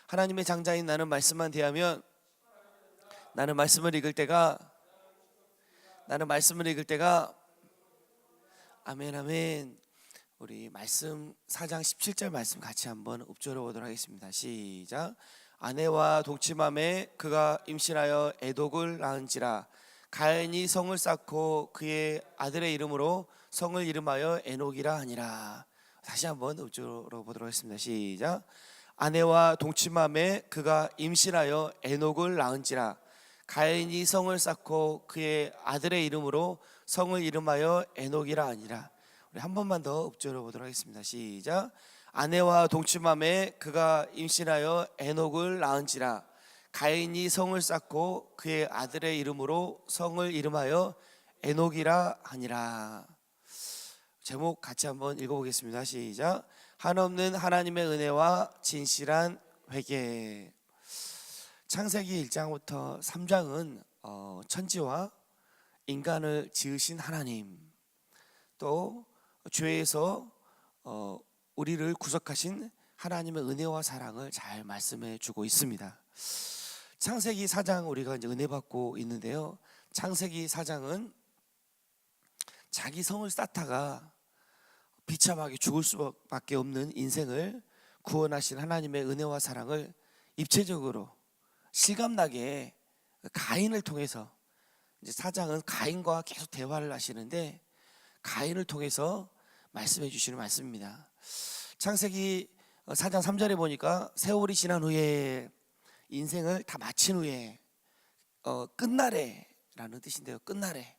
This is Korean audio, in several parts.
하나님의 장자인 나는 말씀만 대하면 나는 말씀을 읽을 때가 아멘 아멘. 우리 말씀 4장 17절 말씀 같이 한번 읊조려 보도록 하겠습니다. 시작. 아내와 동침함에 그가 임신하여 에독을 낳은지라. 가인이 성을 쌓고 그의 아들의 이름으로 성을 이름하여 에녹이라 하니라. 다시 한번 읊조려 보도록 하겠습니다. 시작. 아내와 동침함에 그가 임신하여 에녹을 낳은지라. 가인이 성을 쌓고 그의 아들의 이름으로 성을 이름하여 에녹이라 하니라. 우리 한 번만 더 읊조려 보도록 하겠습니다. 시작. 아내와 동침함에 그가 임신하여 에녹을 낳은지라. 가인이 성을 쌓고 그의 아들의 이름으로 성을 이름하여 에녹이라 하니라. 제목 같이 한번 읽어보겠습니다. 시작. 한없는 하나님의 은혜와 진실한 회개. 창세기 1장부터 3장은 천지와 인간을 지으신 하나님, 또 죄에서 우리를 구속하신 하나님의 은혜와 사랑을 잘 말씀해 주고 있습니다. 창세기 4장 우리가 이제 은혜 받고 있는데요. 창세기 4장은 자기 성을 쌓다가 비참하게 죽을 수밖에 없는 인생을 구원하신 하나님의 은혜와 사랑을 입체적으로 실감나게 가인을 통해서, 이제 4장은 가인과 계속 대화를 하시는데 가인을 통해서 말씀해 주시는 말씀입니다. 창세기 4장 3절에 보니까 세월이 지난 후에, 인생을 다 마친 후에, 끝날에 라는 뜻인데요. 끝날에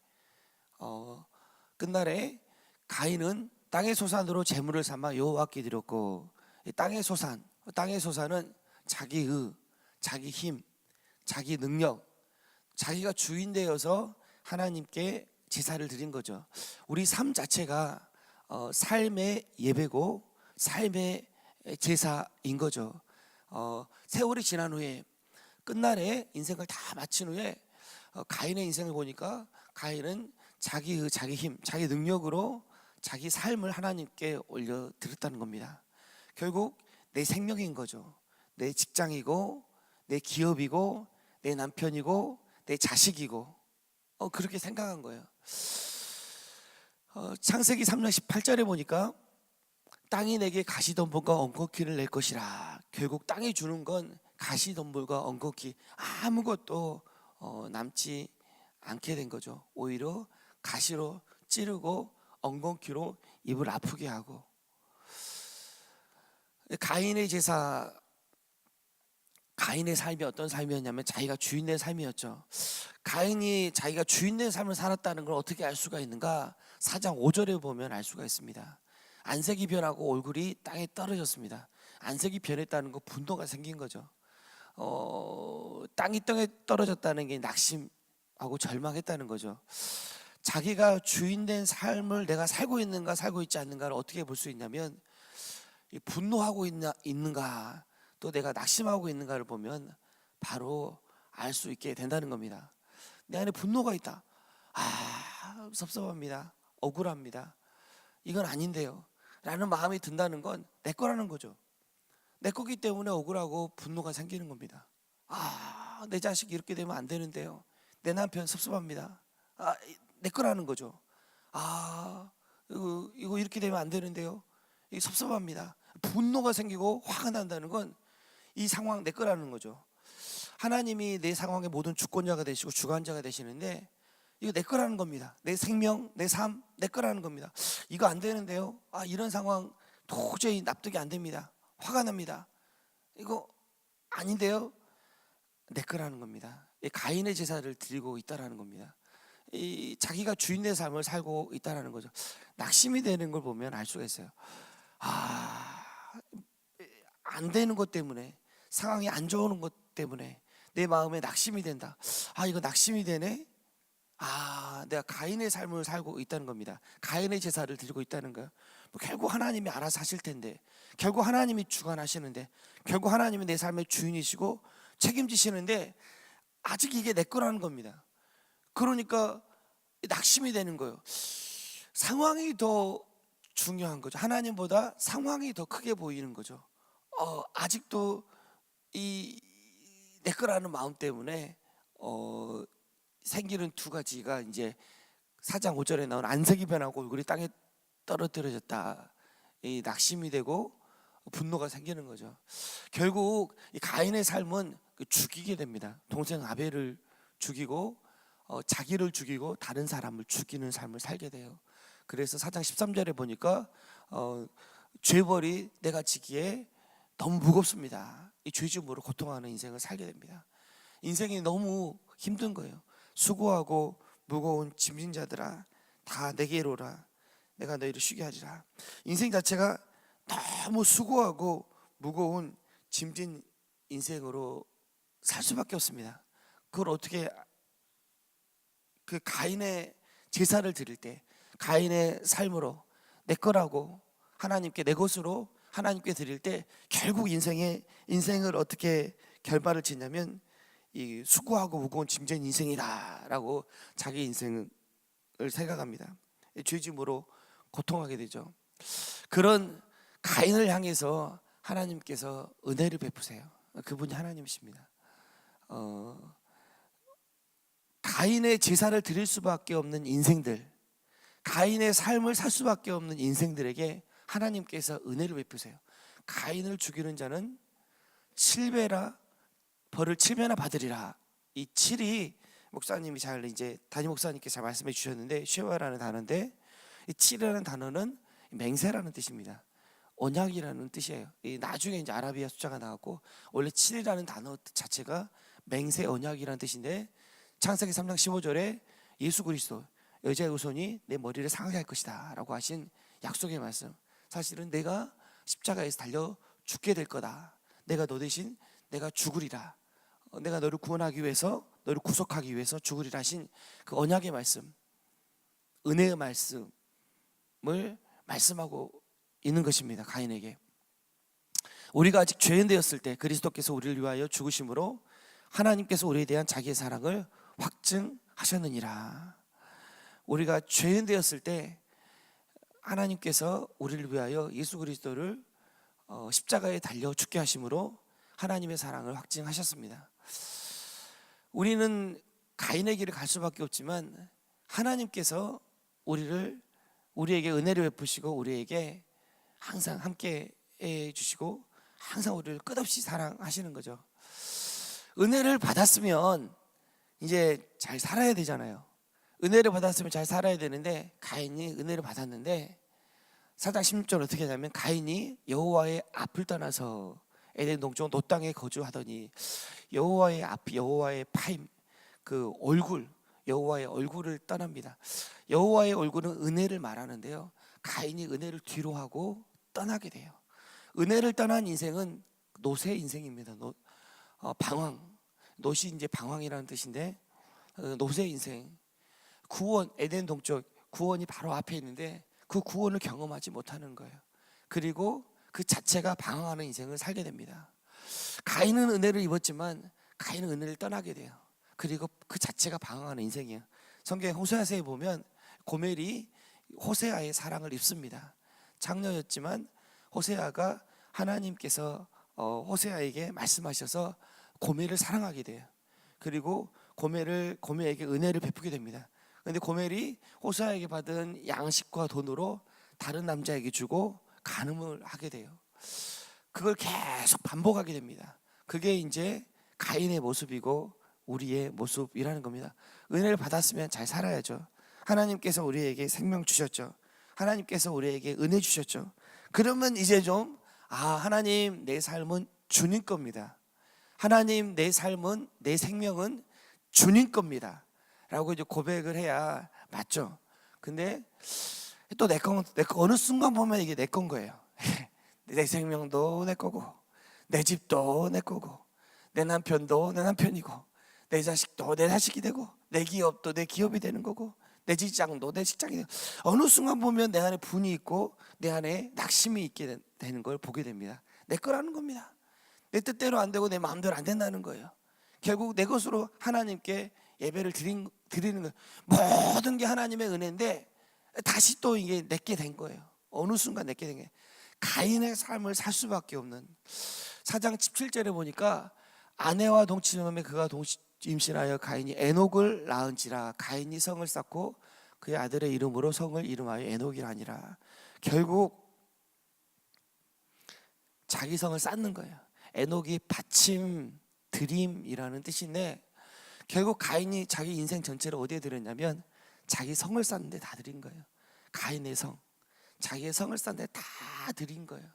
가인은 땅의 소산으로 제물을 삼아 여호와께 드렸고, 땅의 소산은 자기의, 자기 힘, 자기 능력, 자기가 주인 되어서 하나님께 제사를 드린 거죠. 우리 삶 자체가 삶의 예배고 삶의 제사인 거죠. 세월이 지난 후에, 끝날에 인생을 다 마친 후에 가인의 인생을 보니까 가인은 자기의, 자기 힘, 자기 능력으로 자기 삶을 하나님께 올려드렸다는 겁니다. 결국 내 생명인 거죠. 내 직장이고 내 기업이고 내 남편이고 내 자식이고, 그렇게 생각한 거예요. 창세기 3장 18절에 보니까 땅이 내게 가시덤불과 엉겅퀴를 낼 것이라. 결국 땅이 주는 건 가시덤불과 엉겅퀴, 아무것도 남지 않게 된 거죠. 오히려 가시로 찌르고 엉겅퀴로 입을 아프게 하고. 가인의 제사, 가인의 삶이 어떤 삶이었냐면 자기가 주인된 삶이었죠. 가인이 자기가 주인된 삶을 살았다는 걸 어떻게 알 수가 있는가? 4장 5절에 보면 알 수가 있습니다. 안색이 변하고 얼굴이 땅에 떨어졌습니다. 안색이 변했다는 거, 분노가 생긴 거죠. 땅이 땅에 떨어졌다는 게 낙심하고 절망했다는 거죠. 자기가 주인된 삶을 내가 살고 있는가 살고 있지 않는가를 어떻게 볼 수 있냐면, 분노하고 있는가, 또 내가 낙심하고 있는가를 보면 바로 알 수 있게 된다는 겁니다. 내 안에 분노가 있다. 섭섭합니다. 억울합니다. 이건 아닌데요 라는 마음이 든다는 건 내 거라는 거죠. 내 거기 때문에 억울하고 분노가 생기는 겁니다. 내 자식이 이렇게 되면 안 되는데요. 내 남편 섭섭합니다. 내 거라는 거죠. 이거 이렇게 되면 안 되는데요. 이게 섭섭합니다. 분노가 생기고 화가 난다는 건 이 상황 내 거라는 거죠. 하나님이 내 상황의 모든 주권자가 되시고 주관자가 되시는데 이거 내 거라는 겁니다. 내 생명, 내 삶, 내 거라는 겁니다. 이거 안 되는데요. 이런 상황 도저히 납득이 안 됩니다. 화가 납니다. 이거 아닌데요. 내 거라는 겁니다. 가인의 제사를 드리고 있다라는 겁니다. 자기가 주인의 삶을 살고 있다라는 거죠. 낙심이 되는 걸 보면 알 수가 있어요. 안 되는 것 때문에, 상황이 안 좋은 것 때문에 내 마음에 낙심이 된다. 이거 낙심이 되네. 내가 가인의 삶을 살고 있다는 겁니다. 가인의 제사를 드리고 있다는 거예요. 결국 하나님이 알아서 하실 텐데, 결국 하나님이 주관하시는데, 결국 하나님이 내 삶의 주인이시고 책임지시는데 아직 이게 내 거라는 겁니다. 그러니까 낙심이 되는 거예요. 상황이 더 중요한 거죠. 하나님보다 상황이 더 크게 보이는 거죠. 아직도 이 내 거라는 마음 때문에 생기는 두 가지가 이제 4장 5절에 나온 안색이 변하고 얼굴이 땅에 떨어뜨려졌다. 이 낙심이 되고 분노가 생기는 거죠. 결국 이 가인의 삶은 죽이게 됩니다. 동생 아벨을 죽이고 자기를 죽이고 다른 사람을 죽이는 삶을 살게 돼요. 그래서 4장 13절에 보니까 죄벌이 내가 지기에 너무 무겁습니다. 이 죄짐으로 고통하는 인생을 살게 됩니다. 인생이 너무 힘든 거예요. 수고하고 무거운 짐진 자들아 다 내게로 오라. 내가 너희를 쉬게 하리라. 인생 자체가 너무 수고하고 무거운 짐진 인생으로 살 수밖에 없습니다. 그걸 어떻게 그 가인의 제사를 드릴 때 가인의 삶으로 내 거라고 하나님께 내 것으로 하나님께 드릴 때 결국 인생을 어떻게 결말을 짓냐면 이 수고하고 무거운 짐진 인생이다라고 자기 인생을 생각합니다. 죄짐으로 고통하게 되죠. 그런 가인을 향해서 하나님께서 은혜를 베푸세요. 그분이 하나님이십니다. 가인의 제사를 드릴 수밖에 없는 인생들, 가인의 삶을 살 수밖에 없는 인생들에게 하나님께서 은혜를 베푸세요. 가인을 죽이는 자는 7배나 벌을 7배나 받으리라. 이 7이 목사님이 잘 이제 담임 목사님께 잘 말씀해 주셨는데 쉐와라는 단어인데 이 7이라는 단어는 맹세라는 뜻입니다. 언약이라는 뜻이에요. 이 나중에 이제 아라비아 숫자가 나왔고 원래 7이라는 단어 자체가 맹세 언약이라는 뜻인데 창세기 3장 15절에 예수 그리스도 여자의 후손이 내 머리를 상하게 할 것이다 라고 하신 약속의 말씀. 사실은 내가 십자가에서 달려 죽게 될 거다. 내가 너 대신 내가 죽으리라. 내가 너를 구원하기 위해서 너를 구속하기 위해서 죽으리라 하신 그 언약의 말씀, 은혜의 말씀을 말씀하고 있는 것입니다. 가인에게. 우리가 아직 죄인 되었을 때 그리스도께서 우리를 위하여 죽으심으로 하나님께서 우리에 대한 자기의 사랑을 확증하셨느니라. 우리가 죄인 되었을 때 하나님께서 우리를 위하여 예수 그리스도를 십자가에 달려 죽게 하심으로 하나님의 사랑을 확증하셨습니다. 우리는 가인의 길을 갈 수밖에 없지만 하나님께서 우리에게 은혜를 베푸시고 우리에게 항상 함께 해주시고 항상 우리를 끝없이 사랑하시는 거죠. 은혜를 받았으면 이제 잘 살아야 되잖아요. 은혜를 받았으면 잘 살아야 되는데 가인이 은혜를 받았는데 4장 16절 어떻게 하냐면 가인이 여호와의 앞을 떠나서 에덴 동쪽 노 땅에 거주하더니 여호와의 앞, 여호와의 파임, 그 얼굴, 여호와의 얼굴을 떠납니다. 여호와의 얼굴은 은혜를 말하는데요. 가인이 은혜를 뒤로 하고 떠나게 돼요. 은혜를 떠난 인생은 노쇠 인생입니다. 방황, 노시 이제 방황이라는 뜻인데 노쇠 인생. 구원, 에덴 동쪽 구원이 바로 앞에 있는데 그 구원을 경험하지 못하는 거예요. 그리고 그 자체가 방황하는 인생을 살게 됩니다. 가인은 은혜를 입었지만 가인은 은혜를 떠나게 돼요. 그리고 그 자체가 방황하는 인생이에요. 성경 호세아서에 보면 고멜이 호세아의 사랑을 입습니다. 장녀였지만 호세아가 하나님께서 호세아에게 말씀하셔서 고멜을 사랑하게 돼요. 그리고 고멜에게 은혜를 베푸게 됩니다. 그런데 고멜이 호세아에게 받은 양식과 돈으로 다른 남자에게 주고 간음을 하게 돼요. 그걸 계속 반복하게 됩니다. 그게 이제 가인의 모습이고 우리의 모습이라는 겁니다. 은혜를 받았으면 잘 살아야죠. 하나님께서 우리에게 생명 주셨죠. 하나님께서 우리에게 은혜 주셨죠. 그러면 이제 좀 하나님 내 삶은 주님 겁니다. 하나님 내 삶은 내 생명은 주님 겁니다 라고 이제 고백을 해야 맞죠. 근데 또 내 거 어느 순간 보면 이게 내 건 거예요. 내 생명도 내 거고 내 집도 내 거고 내 남편도 내 남편이고 내 자식도 내 자식이 되고 내 기업도 내 기업이 되는 거고 내 직장도 내 직장이 되고 어느 순간 보면 내 안에 분이 있고 내 안에 낙심이 있게 되는 걸 보게 됩니다. 내 거라는 겁니다. 내 뜻대로 안 되고 내 마음대로 안 된다는 거예요. 결국 내 것으로 하나님께 예배를 드리는 거예요. 모든 게 하나님의 은혜인데 다시 또 이게 내게 된 거예요. 어느 순간 내게 된 거예요. 가인의 삶을 살 수밖에 없는 4장 17절에 보니까 아내와 동침함에 그가 임신하여 가인이 에녹을 낳은지라. 가인이 성을 쌓고 그의 아들의 이름으로 성을 이름하여 에녹이라 하니라. 결국 자기 성을 쌓는 거예요. 에녹이 받침, 드림이라는 뜻인데 결국 가인이 자기 인생 전체를 어디에 들였냐면 자기 성을 쌓는 데 다 드린 거예요. 가인의 성, 자기의 성을 쌓는 데 다 드린 거예요.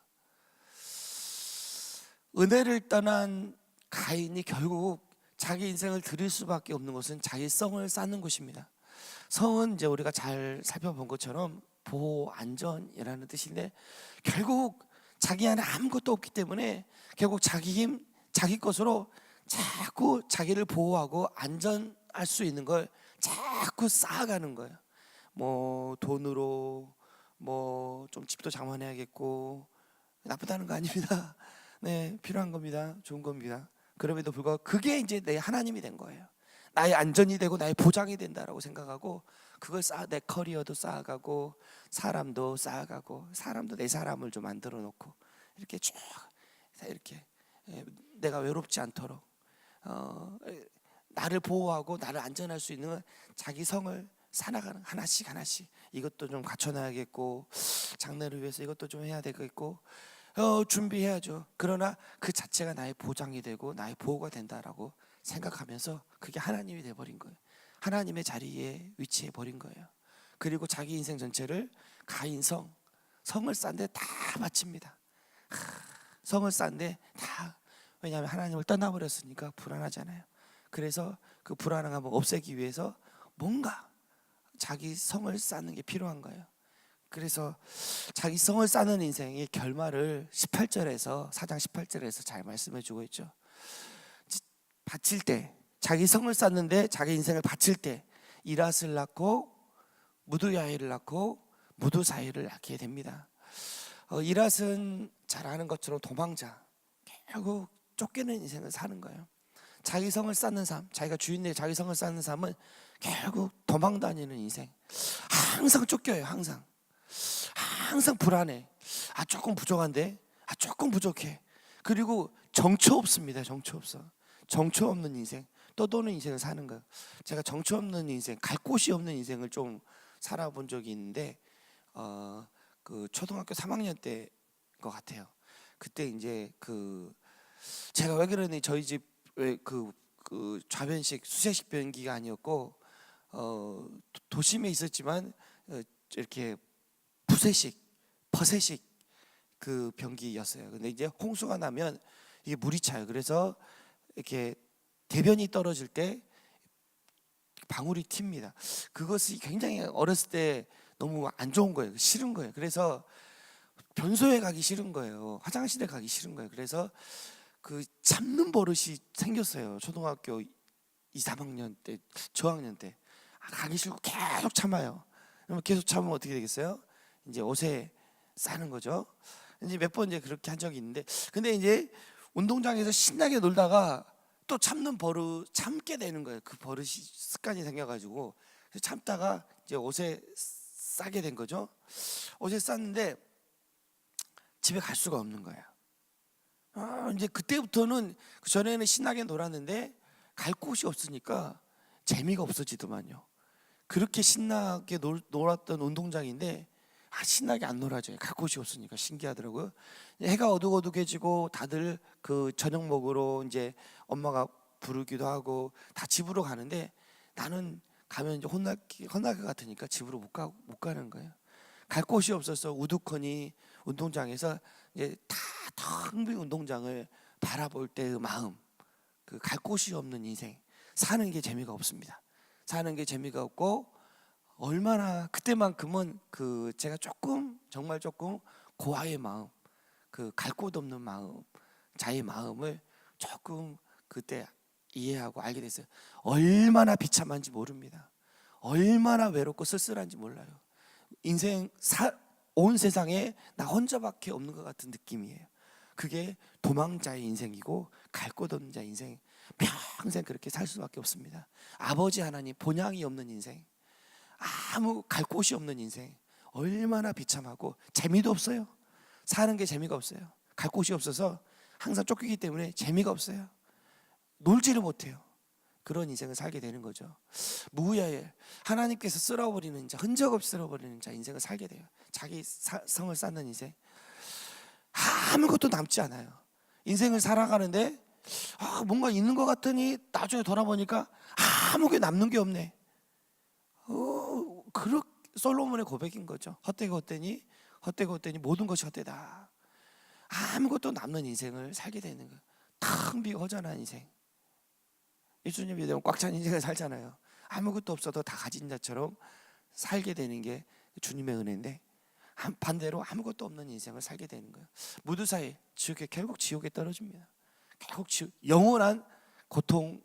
은혜를 떠난 가인이 결국 자기 인생을 드릴 수밖에 없는 것은 자기 성을 쌓는 것입니다. 성은 이제 우리가 잘 살펴본 것처럼 보호, 안전이라는 뜻인데 결국 자기 안에 아무것도 없기 때문에 결국 자기 힘, 자기 것으로 자꾸 자기를 보호하고 안전할 수 있는 걸 자꾸 쌓아가는 거예요. 뭐 돈으로 뭐 좀 집도 장만해야겠고, 나쁘다는 거 아닙니다. 네, 필요한 겁니다. 좋은 겁니다. 그럼에도 불구하고 그게 이제 내 하나님이 된 거예요. 나의 안전이 되고 나의 보장이 된다라고 생각하고 그걸 내 커리어도 쌓아가고 사람도 쌓아가고 사람도 내 사람을 좀 만들어 놓고 이렇게 쭉 이렇게 내가 외롭지 않도록 나를 보호하고 나를 안전할 수 있는 자기 성을 살아가는 하나씩 하나씩. 이것도 좀 갖춰놔야겠고 장래를 위해서 이것도 좀 해야 되겠고 준비해야죠. 그러나 그 자체가 나의 보장이 되고 나의 보호가 된다라고 생각하면서 그게 하나님이 돼버린 거예요. 하나님의 자리에 위치해 버린 거예요. 그리고 자기 인생 전체를 가인 성을 쌓는데 다 바칩니다. 성을 쌓는데 다. 왜냐하면 하나님을 떠나버렸으니까 불안하잖아요. 그래서 그 불안함을 없애기 위해서 뭔가 자기 성을 쌓는 게 필요한 거예요. 그래서 자기 성을 쌓는 인생의 결말을 18절에서 4장 18절에서 잘 말씀해 주고 있죠. 바칠 때, 자기 성을 쌓는데 자기 인생을 바칠 때 이랏을 낳고 무두야일을 낳고 무두사일을 낳게 됩니다. 이랏은 잘 아는 것처럼 도망자, 결국 쫓기는 인생을 사는 거예요. 자기 성을 쌓는 삶, 자기가 주인의 자기 성을 쌓는 삶은 결국 도망 다니는 인생. 항상 쫓겨요. 항상 불안해. 조금 부족한데, 조금 부족해. 그리고 정처 없습니다. 정처 없어. 정처 없는 인생, 떠도는 인생을 사는 거예요. 제가 정처 없는 인생, 갈 곳이 없는 인생을 좀 살아본 적이 있는데 그 초등학교 3학년 때인 것 같아요. 그때 이제 제가 왜 그러니 저희 집 왜 그 좌변식 수세식 변기가 아니었고 도심에 있었지만 이렇게 퍼세식 그 변기였어요. 근데 이제 홍수가 나면 이게 물이 차요. 그래서 이렇게 대변이 떨어질 때 방울이 튑니다. 그것이 굉장히 어렸을 때 너무 안 좋은 거예요. 싫은 거예요. 그래서 변소에 가기 싫은 거예요. 화장실에 가기 싫은 거예요. 그래서 그 참는 버릇이 생겼어요. 초등학교 2, 3학년 때, 저학년 때 가기 싫고 계속 참아요. 그러면 계속 참으면 어떻게 되겠어요? 이제 옷에 싸는 거죠. 이제 몇 번 이제 그렇게 한 적이 있는데, 근데 이제 운동장에서 신나게 놀다가 또 참게 되는 거예요. 그 버릇이 습관이 생겨가지고 참다가 이제 옷에 싸게 된 거죠. 옷에 쌌는데 집에 갈 수가 없는 거예요. 이제 그때부터는 그 전에는 신나게 놀았는데 갈 곳이 없으니까 재미가 없어지더만요. 그렇게 신나게 놀았던 운동장인데 신나게 안 놀아줘요. 갈 곳이 없으니까. 신기하더라고요. 해가 어둑어둑해지고 다들 그 저녁 먹으러 이제 엄마가 부르기도 하고 다 집으로 가는데 나는 가면 이제 혼날 것 같으니까 집으로 못 가는 거예요. 갈 곳이 없어서 우두커니 운동장에서 이제 다 텅 빈 운동장을 바라볼 때의 마음, 그 갈 곳이 없는 인생, 사는 게 재미가 없습니다. 사는 게 재미가 없고 얼마나 그때만큼은 제가 정말 조금 고아의 마음, 그 갈 곳 없는 마음, 자의 마음을 조금 그때 이해하고 알게 됐어요. 얼마나 비참한지 모릅니다. 얼마나 외롭고 쓸쓸한지 몰라요. 인생 온 세상에 나 혼자밖에 없는 것 같은 느낌이에요. 그게 도망자의 인생이고 갈 곳 없는 자의 인생. 평생 그렇게 살 수밖에 없습니다. 아버지 하나님 본향이 없는 인생, 아무 갈 곳이 없는 인생, 얼마나 비참하고 재미도 없어요. 사는 게 재미가 없어요. 갈 곳이 없어서 항상 쫓기기 때문에 재미가 없어요. 놀지를 못해요. 그런 인생을 살게 되는 거죠. 무야엘, 하나님께서 쓸어버리는 자, 흔적 없이 쓸어버리는 자 인생을 살게 돼요. 자기 성을 쌓는 인생, 아무것도 남지 않아요. 인생을 살아가는데 뭔가 있는 것 같더니 나중에 돌아보니까 아무게 남는 게 없네. 그렇게 솔로몬의 고백인 거죠. 헛되고 헛되니 모든 것이 헛되다. 아무것도 남는 인생을 살게 되는 거예요. 텅 비고 허전한 인생. 예수님 믿으면 꽉 찬 인생을 살잖아요. 아무것도 없어도 다 가진 자처럼 살게 되는 게 주님의 은혜인데, 반대로 아무것도 없는 인생을 살게 되는 거예요. 무드사에 지옥에, 결국 지옥에 떨어집니다. 결국 영원한 고통으로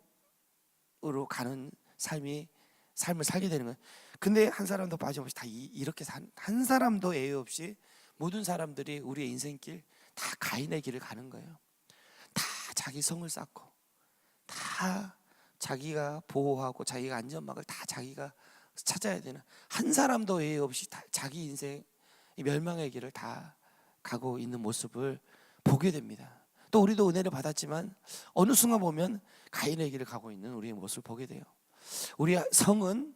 가는 삶을 살게 되는 거예요. 근데 한 사람도 빠짐없이 다 이렇게 한 사람도 예외 없이 모든 사람들이 우리의 인생길 다 가인의 길을 가는 거예요. 다 자기 성을 쌓고, 다 자기가 보호하고 자기가 안전막을 다 자기가 찾아야 되는, 한 사람도 예외 없이 다 자기 인생 멸망의 길을 다 가고 있는 모습을 보게 됩니다. 또 우리도 은혜를 받았지만 어느 순간 보면 가인의 길을 가고 있는 우리의 모습을 보게 돼요. 우리의 성은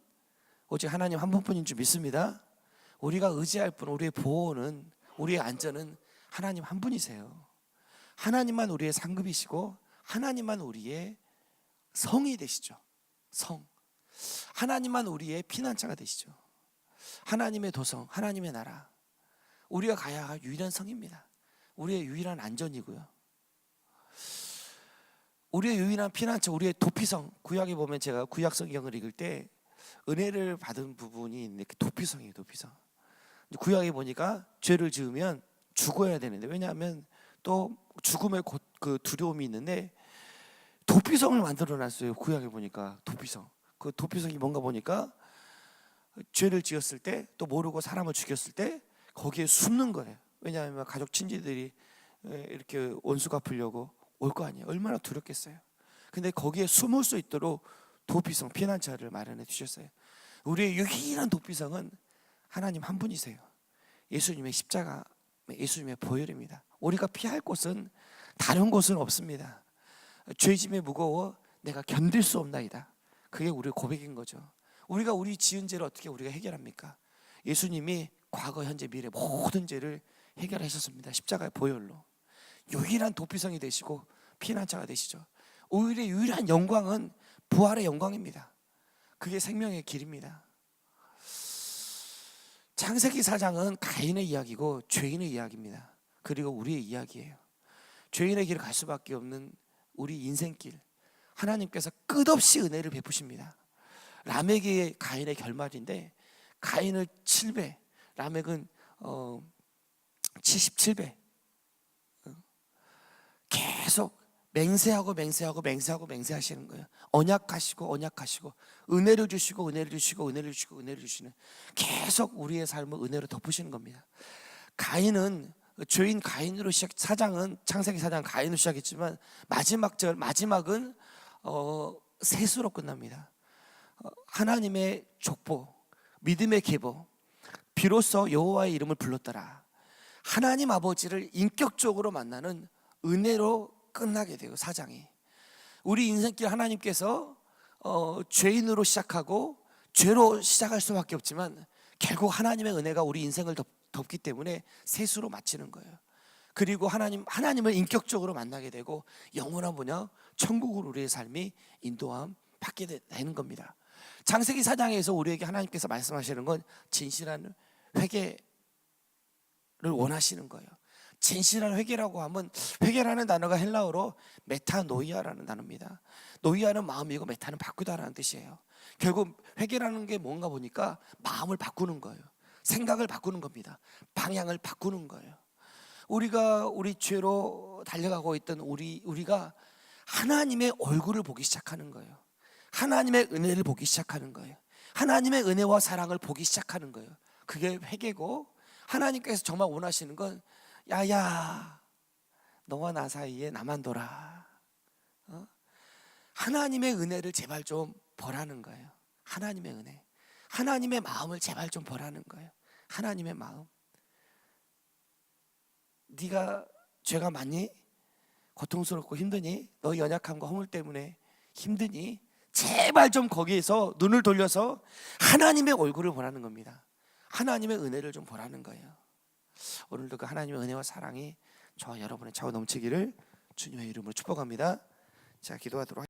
오직 하나님 한 분뿐인 줄 믿습니다. 우리가 의지할 분, 우리의 보호는, 우리의 안전은 하나님 한 분이세요. 하나님만 우리의 상급이시고 하나님만 우리의 성이 되시죠. 성. 하나님만 우리의 피난처가 되시죠. 하나님의 도성, 하나님의 나라, 우리가 가야 할 유일한 성입니다. 우리의 유일한 안전이고요. 우리의 유일한 피난처, 우리의 도피성. 구약에 보면 제가 구약 성경을 읽을 때 은혜를 받은 부분이 있는데 그 도피성이에요. 도피성. 구약에 보니까 죄를 지으면 죽어야 되는데, 왜냐하면 또 죽음의 그 두려움이 있는데 도피성을 만들어 놨어요. 구약에 보니까 도피성. 그 도피성이 뭔가 보니까 죄를 지었을 때, 또 모르고 사람을 죽였을 때 거기에 숨는 거예요. 왜냐하면 가족 친지들이 이렇게 원수 갚으려고 올 거 아니에요. 얼마나 두렵겠어요. 근데 거기에 숨을 수 있도록 도피성, 피난처를 마련해 주셨어요. 우리의 유일한 도피성은 하나님 한 분이세요. 예수님의 십자가, 예수님의 보혈입니다. 우리가 피할 곳은 다른 곳은 없습니다. 죄짐에 무거워 내가 견딜 수 없나이다. 그게 우리의 고백인 거죠. 우리가 우리 지은 죄를 어떻게 우리가 해결합니까? 예수님이 과거, 현재, 미래 모든 죄를 해결하셨습니다. 십자가의 보혈로. 유일한 도피성이 되시고 피난처가 되시죠. 오히려 유일한 영광은 부활의 영광입니다. 그게 생명의 길입니다. 창세기 4장은 가인의 이야기고 죄인의 이야기입니다. 그리고 우리의 이야기예요. 죄인의 길을 갈 수밖에 없는 우리 인생길, 하나님께서 끝없이 은혜를 베푸십니다. 라멕이 가인의 결말인데, 가인을 7배, 라멕은 77배 계속 맹세하시는 거예요. 언약하시고 은혜를 주시고 주시는, 계속 우리의 삶을 은혜로 덮으시는 겁니다. 가인은 죄인 가인으로 사장은 창세기 4장 가인으로 시작했지만 마지막은 셋으로 끝납니다. 하나님의 족보, 믿음의 계보, 비로소 여호와의 이름을 불렀더라. 하나님 아버지를 인격적으로 만나는 은혜로 끝나게 돼요. 4장이. 우리 인생길 하나님께서 죄인으로 시작하고 죄로 시작할 수밖에 없지만 결국 하나님의 은혜가 우리 인생을 덮기 때문에 셋으로 마치는 거예요. 그리고 하나님을 인격적으로 만나게 되고 영원한 분야 천국으로 우리의 삶이 인도함 받게 되는 겁니다. 창세기 4장에서 우리에게 하나님께서 말씀하시는 건 진실한 회개를 원하시는 거예요. 진실한 회개라고 하면, 회개라는 단어가 헬라어로 메타노이아라는 단어입니다. 노이아는 마음이고 메타는 바꾸다라는 뜻이에요. 결국 회개라는 게 뭔가 보니까 마음을 바꾸는 거예요. 생각을 바꾸는 겁니다. 방향을 바꾸는 거예요. 우리가 우리 죄로 달려가고 있던 우리가 하나님의 얼굴을 보기 시작하는 거예요. 하나님의 은혜를 보기 시작하는 거예요. 하나님의 은혜와 사랑을 보기 시작하는 거예요. 그게 회개고, 하나님께서 정말 원하시는 건 야야 너와 나 사이에 나만 둬라. 하나님의 은혜를 제발 좀 보라는 거예요. 하나님의 은혜, 하나님의 마음을 제발 좀 보라는 거예요. 하나님의 마음. 네가 죄가 많니? 고통스럽고 힘드니? 너 연약함과 허물 때문에 힘드니? 제발 좀 거기에서 눈을 돌려서 하나님의 얼굴을 보라는 겁니다. 하나님의 은혜를 좀 보라는 거예요. 오늘도 그 하나님의 은혜와 사랑이 저와 여러분의 차고 넘치기를 주님의 이름으로 축복합니다. 자, 기도하도록 하겠습니다.